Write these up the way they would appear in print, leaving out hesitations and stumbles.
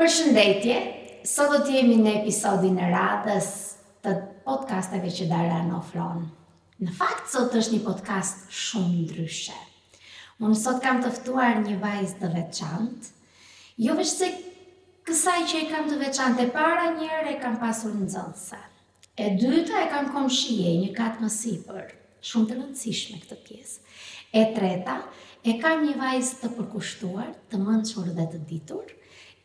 Përshëndetje, sot do t'jemi në episodin e radhës të podcasteve që Darana ofron. Në fakt, sot është një podcast shumë ndryshe. Unë sot kam të ftuar një vajzë të veçantë, jo veç se kësaj që e kam të veçantë, e para njëherë e kam pasur nxënëse. E dyta e kam komshije, një katë më sipër, shumë të rëndësishme këtë pjesë. E treta, e kam një vajzë të përkushtuar, të mençur dhe të ditur,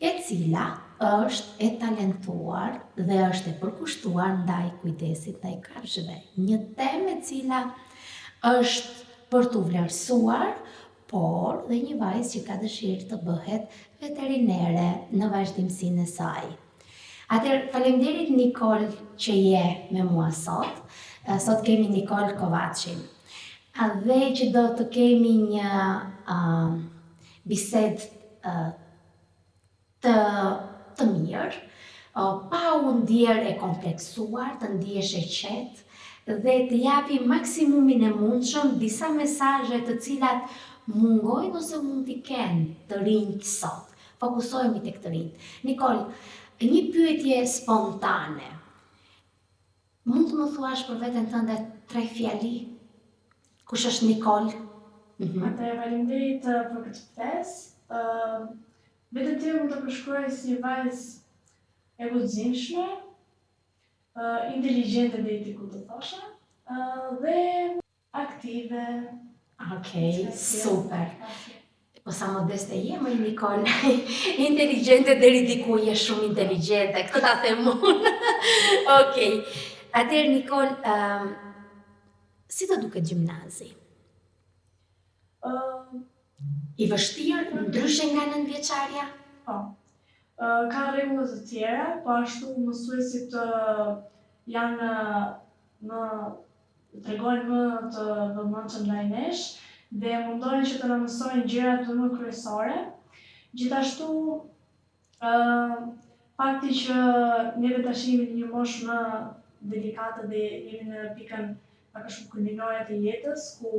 e cila është e talentuar dhe është e përkushtuar ndaj kujdesit ndaj kafshëve. Një temë e cila është për t'u vlerësuar, por dhe një vajzë që ka dëshirë të bëhet veterinere në vazhdimsinë e saj. Atëherë, faleminderit Nikol që je me mua sot. Sot kemi Nikol Kovaçin. Dhe që do të kemi një bisedë të mirë, pa u ndjerë e kompleksuar, të ndihesh e qetë dhe të japi maksimumin e mundshëm disa mesazhe të cilat mungojnë ose mund t'i kenë të rinjt sot. Fokusohemi tek të rinjt. Nikol, një pyetje spontane. Mund të më thuash për veten tënde 3 fjali? Kush është Nikol? Atëherë, faleminderit për këtë ftesë. Vetëm ti mund të përshkruaj si një vajzë e guximshme, inteligjente deri diku të thosha, dhe aktive. Okej, super. Po sa modeste je, më Nikol. Inteligjente deri diku, je shumë inteligjente, këtë ta them unë. Okej. Atëherë Nikol, si të duket gjimnazi? I vështirë, ndryshe nga 9-vjeçarja? Po. Ka rregulla të tjera, po ashtu mësuesit janë tregojnë më të vëmendshëm ndaj nesh dhe mundohen që të na mësojnë gjërat më kryesore. Gjithashtu, fakti që neve tash jemi në një moshë më delikate dhe jemi në pikën pak a shumë kulminore të jetës, ku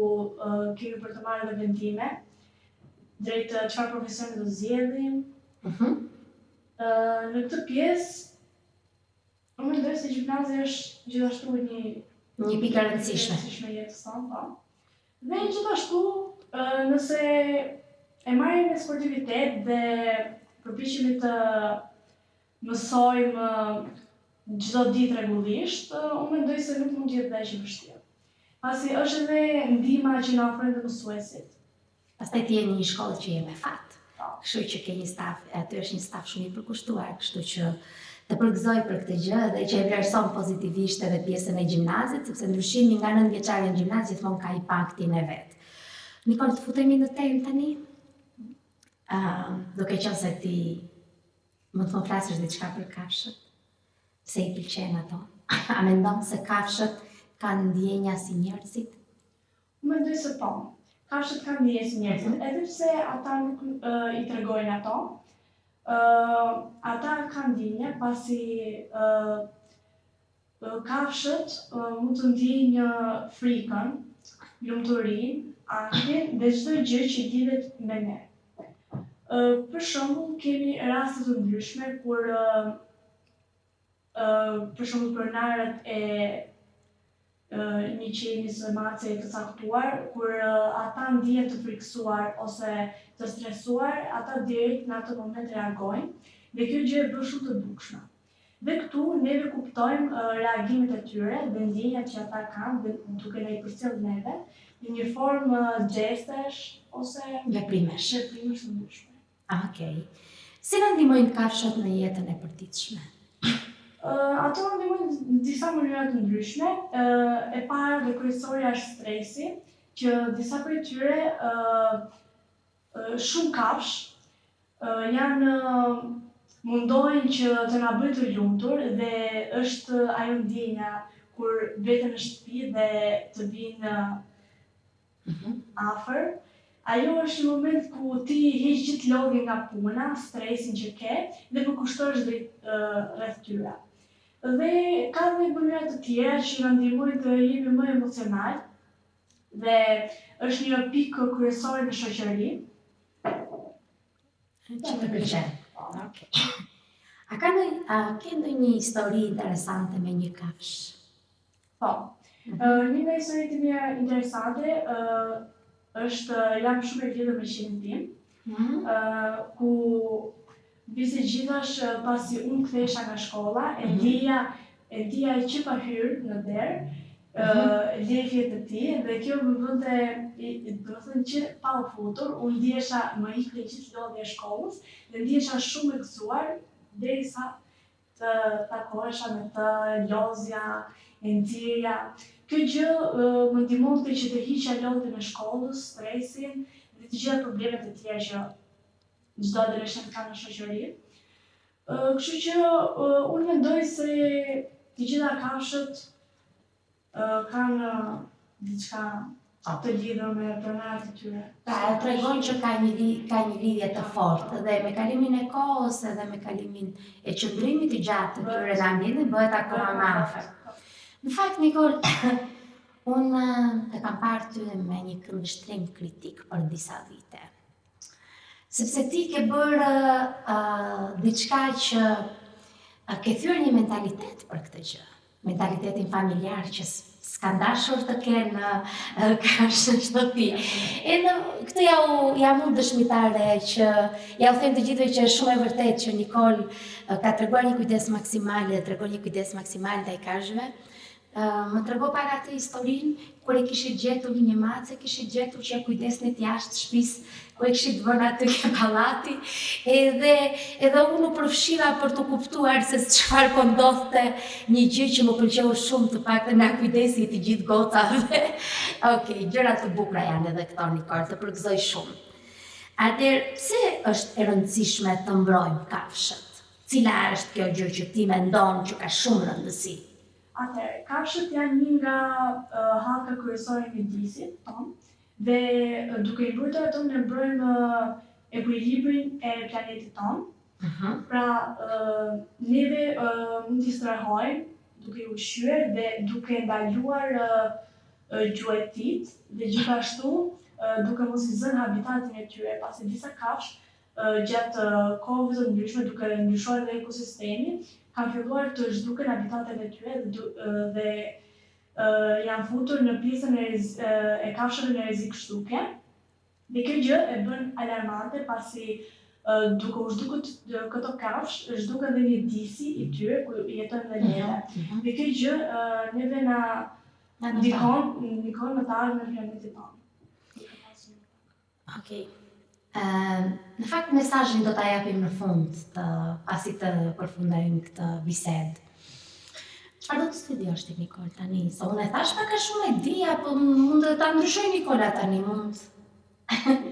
kemi për të marrë dhe vendime drejt çfarë profesioni do zgjedhim. Në këtë pjesë, unë mendoj se gjimnazi është gjithashtu një pikë e rëndësishme jetës tonë, po. Dhe gjithashtu, nëse e marrim me sportivitet dhe përpiqemi të mësojmë çdo ditë rregullisht, unë mendoj se nuk mund të jetë aq e vështirë. Pasi është edhe ndihma që na ofron mësuesit. Pastaj ti je në një shkollë që je me fat. Kështu që ke një staf, aty është një staf shumë i përkushtuar, kështu që të përgëzoj për këtë gjë dhe që e vlerëson pozitivisht edhe pjesën e gjimnazit, sepse ndryshimi nga 9-vjeçarja në gjimnaz gjithmonë ka impaktin e vet. Nikol, të futemi në temë tani? Duke qenë se ti mund të më flasësh diçka për kafshët? Pse i pëlqen ato? A mendon se kafshët kanë ndjenja si njerëzit? Unë mendoj se po. Kafshët kanë ndjenja si njerëzit, edhe pse ata nuk i tregojnë ato. Ata kanë ndjenja pasi kafshët mund të ndjejnë frikën, lumturinë, ankin dhe çdo gjë që lidhet me ne. Për shembull, kemi raste të ndryshme kur për shembull pronarët e një qenies mace të caktuar, kur ata ndihen të frikësuar ose të stresuar, ata direkt në atë moment reagojnë dhe kjo gjë e bën shumë të dukshme. Dhe këtu neve kuptojmë reagimet e tyre dhe ndjenjat që ata kanë dhe duke na i përcjell neve në një formë gjestesh ose veprimesh të ndryshme. Okej. Si na ndihmojnë kafshët në jetën e përditshme? Ato ndihmojnë në disa mënyra të ndryshme. E para dhe kryesorja është stresi, që disa prej tyre shumë kafshë mundohen që të na bëjnë të lumtur dhe është ajo ndjenja kur veten në shtëpi dhe të vinë afër. Ajo është një moment ku ti heq gjithë lodhin nga puna, stresin që ke dhe përkushtohesh rreth tyre. Dhe ka dhe mënyra të tjera që na ndihmojnë të jemi më emocional dhe është një pikë kryesore në shoqëri. Që të pëlqen. Okej. A ke ndonjë histori interesante me një kafsh? Po. Një nga historitë e mia interesante është jam shumë e vjetër me qenin tim, ku bise gjithash pasi unë kthehesha nga shkolla, e dija që pa hyrë në derë, lefjet e tij dhe kjo më bënte, do të thënë që pa u futur, unë ndihesha më ikën gjithë lodhja e shkollës dhe ndihesha shumë e gëzuar derisa të takohesha me të, lozja, e nxjerrja. Kjo gjë më ndihmonte që të hiqja lodhjen e shkollës, stresin dhe të gjitha problemet e tjera që çdo adoleshent ka në shoqëri. Kështu që unë mendoj se të gjitha kafshët kanë diçka të lidhur me pronarët e tyre. Pra, tregon që ka një lidhje të fortë dhe me kalimin e kohës edhe me kalimin e qëndrimit të gjatë të tyre në ambientin bëhet akoma më afër. Në fakt, Nikol, unë të kam parë ty me një këndvështrim kritik për disa vite. Sepse ti ke bërë diçka që ke thyer një mentalitet për këtë gjë. Mentalitetin familjar që s'ka dashur të kenë kafshë në shtëpi. Edhe këtë ja mund dëshmitare që ja u them të gjithëve që është shumë e vërtetë që Nikol ka treguar një kujdes maksimal dhe tregon një kujdes maksimal ndaj kafshëve. Më trego para atë historinë kur e kishit gjetur një mace, kishit gjetur që e kujdesnit jashtë shtëpisë, ku e kishit vënë aty ke pallati, edhe unë u përfshira për të kuptuar se çfarë po ndodhte, një gjë që më pëlqeu shumë, të paktën na kujdesi të gjithë gocave. Okej, gjëra të bukura janë edhe këto, Nikol, të përgëzoj shumë. Atëherë, pse është e rëndësishme të mbrojmë kafshët? Cila është kjo gjë që ti mendon që ka shumë rëndësi? Atëherë, kafshët janë një nga hallka kryesore e mjedisit tonë dhe duke i mbrojtur ato ne mbrojmë ekuilibrin e planetit tonë. Pra, neve mund t'i strehojmë duke u ushqyer dhe duke ndaluar gjuetit dhe gjithashtu duke mos i zënë habitatin e tyre, pasi disa kafshë gjatë kohëve të ndryshme duke ndryshuar dhe ekosistemin, kanë filluar të zhduken habitatet e tyre dhe janë futur në pjesën e kafshëve në rrezik shtuke. Dhe kjo gjë e bën alarmante pasi duke u zhdukur këto kafshë, zhduket dhe një disi i tyre ku jetojnë dhe neve. Dhe kjo gjë neve na ndikon në të ardhmen e planetit tonë. Okej. Në fakt, mesazhin do ta japim në fund, pasi të përfundojmë këtë bisedë. Çfarë do të studiosh ti, Nikol, tani? Se unë e thash pak a shumë e di, apo mund të ta ndryshoj Nikola tani, mund?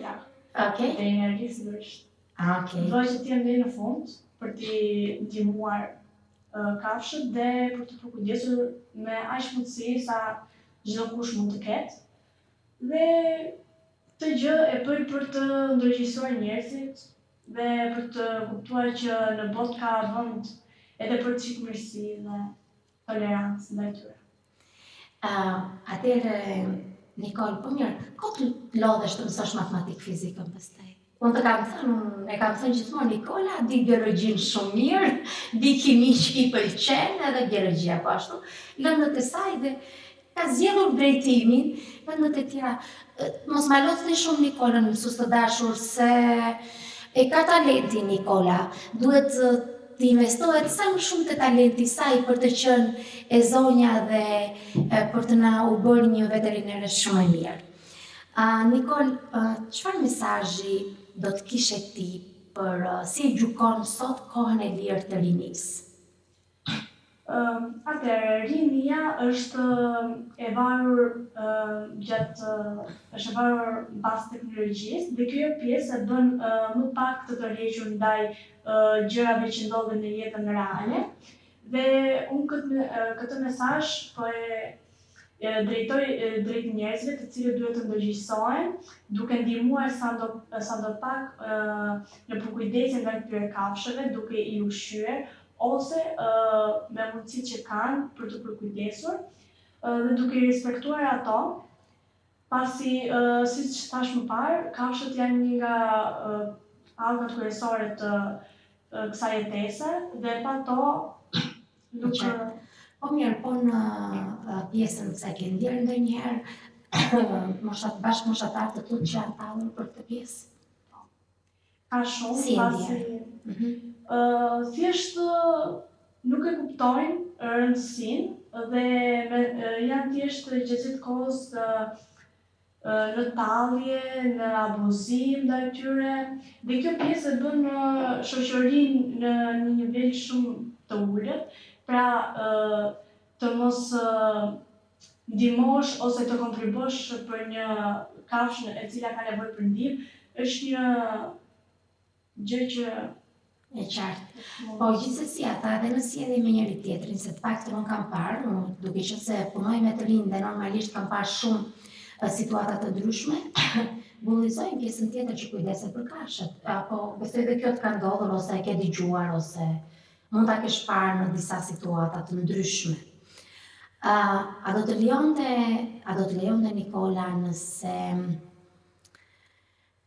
Ja. Okej. Dhe energji sigurisht. Okej. Doj që t'jem deri në fund për t'i ndihmuar kafshët dhe për të përkujdesur me aq mundësi sa çdo kush mund të ketë. Dhe këtë gjë e bëj për të ndërgjegjësuar njerëzit dhe për të kuptuar që në botë ka vend edhe për çikmirësi dhe tolerancë ndaj tyre. Atëherë, Nikol, po mirë, këtë lodhesh të mësosh matematikë fizikën pastaj? Unë e kam thënë gjithmonë, Nikola di biologjinë shumë mirë, di kimi që i pëlqen edhe biologjia po ashtu. Lëndët e saj dhe ka zgjedhur drejtimin, lëndët e tjera. Mos ma lodhni shumë Nikolën, mësues të dashur, se e ka talenti Nikola. Duhet të investohet sa më shumë të talenti saj për të qenë e zonja dhe për të na u bërë një veterinere shumë e mirë. Nikol, çfarë mesazhi do të kishe ti për si e gjykon sot kohën e lirë të rinisë? Atëherë, rinia është e varur është e varur pas teknologjisë dhe kjo pjesë e bën më pak të tërhequr ndaj gjërave që ndodhin në jetën reale. Dhe unë këtë mesazh po e drejtoj drejt njerëzve të cilët duhet të ndërgjegjësohen, duke ndihmuar sa do pak në përkujdesjen ndaj këtyre kafshëve, duke i ushqyer ose me mundësitë që kanë për të përkujdesur dhe duke i respektuar ato, pasi siç thash më parë, kafshët janë një nga ankat kryesore të kësaj jetese dhe pa to nuk Po mirë, po në pjesën se ke ndjerë ndonjëherë bashkë moshatar të tu që janë tallur për këtë pjesë? Ka shumë, Si e pasi thjesht nuk e kuptojnë rëndësinë dhe janë thjesht gjatë kohës në tallje, në abuzim ndaj tyre, dhe kjo pjesë e bën shoqërinë në një nivel shumë të ulët, pra të mos ndihmosh ose të kontribuosh për një kafshë e cila ka nevojë për ndihmë, është një gjë që E qartë. Po gjithsesi ata edhe në sjellje me njëri tjetrin, se të paktën unë kam parë, duke qenë se punoj me të rinj dhe normalisht kam parë shumë situata të ndryshme, bullizojnë pjesën tjetër që kujdeset për kafshët. Apo besoj dhe kjo të ka ndodhur ose e ke dëgjuar ose mund ta kesh parë në disa situata të ndryshme. A do të lejonte Nikola nëse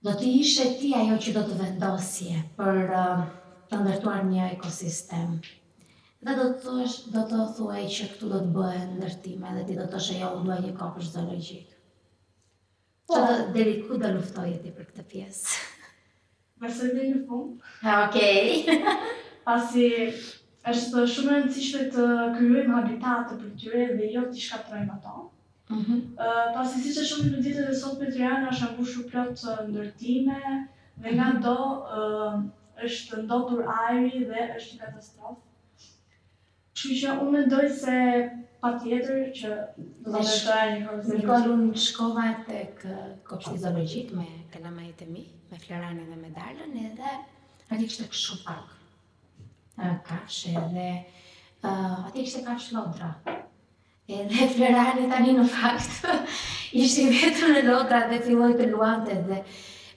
do të ishe ti ajo që do të vendosje për të ndërtuar një ekosistem? Dhe do të thuaj që këtu do të bëhen ndërtime dhe ti do të thoshe jo, unë duaj një kopësht zoologjik. Deri ku do luftoje ti për këtë pjesë? besoj deri në fund. Okej. Pasi është shumë e rëndësishme të krijojmë habitate për tyre dhe jo t'i shkatrojmë ato. Pasi siç e shohim në ditët e sotme, Tirana është mbushur plot ndërtime dhe nga do është ndotur ajri dhe është një katastrofë. Kështu që unë mendoj se patjetër që do të ndërtoja një ekosistem. Nikol, unë shkova tek kopshti zoologjik me kalamajt e mi, me Floranin dhe me Darlën, edhe atje kishte shumë pak kafshë edhe atje kishte kafshë lodra. Edhe Florani tani në fakt ishte vetëm në lodra dhe filloi të luante dhe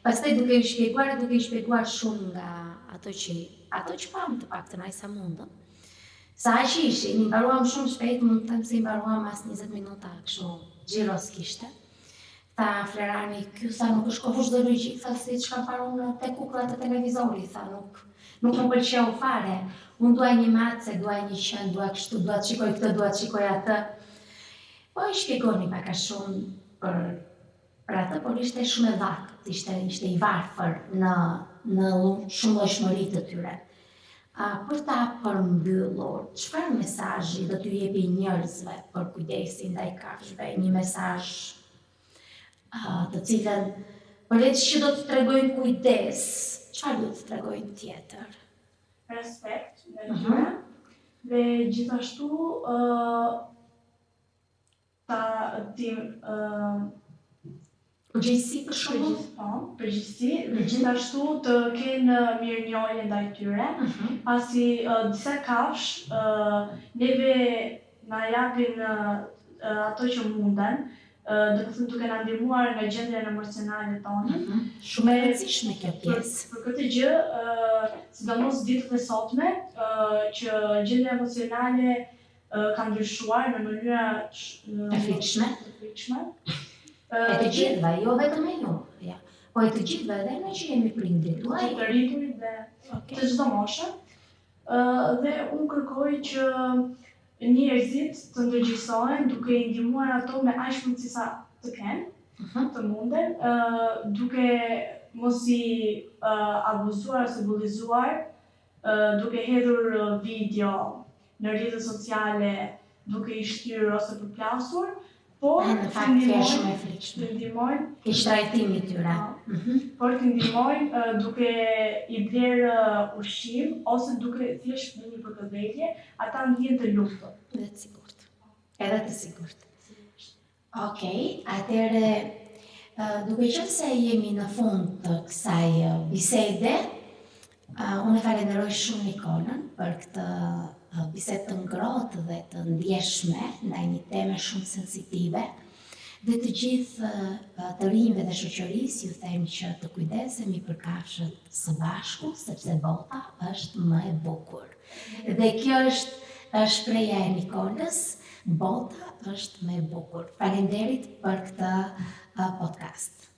pastaj duke i shpjeguar shumë nga ato që pam të paktën aq sa mundëm. Sa aq ishin, i mbaruam shumë shpejt, mund të them se i mbaruam as 20 minuta kështu, xhiros kishte. Tha Florani, ky sa nuk është kopësht zoologjik, tha si çka paron te kukullat e televizorit, tha nuk më pëlqeu fare. Unë duaj një mace, duaj një qen, duaj kështu, duaj të shikoj këtë, duaj të shikoj atë. Po i shpjegoni pak a shumë për atë, por ishte shumë e vakët, ishte i varfër në shumëllojshmëri të tyre. Për ta përmbyllur, çfarë mesazhi do t'ju jepi njerëzve për kujdesin ndaj kafshëve, një mesazh të cilën përveç që do të tregojnë kujdes, çfarë do të tregojnë tjetër? Respekt në tyre dhe gjithashtu përgjegjësi për shembull, përgjegjësi dhe gjithashtu të kenë mirënjohje ndaj tyre, pasi disa kafsh neve na japin ato që munden, do të thënë duke na ndihmuar nga gjendja emocionale tonë. Shumë e rëndësishme kjo pjesë. Për këtë gjë, sidomos ditët e sotme, që gjendja emocionale ka ndryshuar në mënyra E frikshme. E të gjithëve, jo vetëm e ju. Po e të gjithëve edhe ne që jemi prindrit, të rriturit dhe të çdo moshe. Dhe unë kërkoj që njerëzit të ndërgjegjësohen duke i ndihmuar ato me aq mundësi sa të kenë, të munden, duke mos i abuzuar ose bullizuar, duke hedhur video në rrjetet sociale, duke i shtyrë ose përplasur, por në fakt kjo është shumë e frikshme. të ndihmojnë Ke shtrajtimi tyre. por të ndihmojnë duke i blerë ushqim ose duke thjesht bërë një përkëdhelje, ata ndihen të lumtur. Edhe të sigurt. Edhe të sigurt. Okej, atëherë duke qenë se jemi në fund të kësaj bisede, unë e falenderoj shumë Nikolën për këtë bisedë të ngrohtë dhe të ndjeshme ndaj një teme shumë sensitive. Dhe të gjithë të rinjve dhe shoqërisë ju them që të kujdesemi për kafshët së bashku, sepse bota është më e bukur. Dhe kjo është shpreha e Nikolës, bota është më e bukur. Faleminderit për këtë podcast.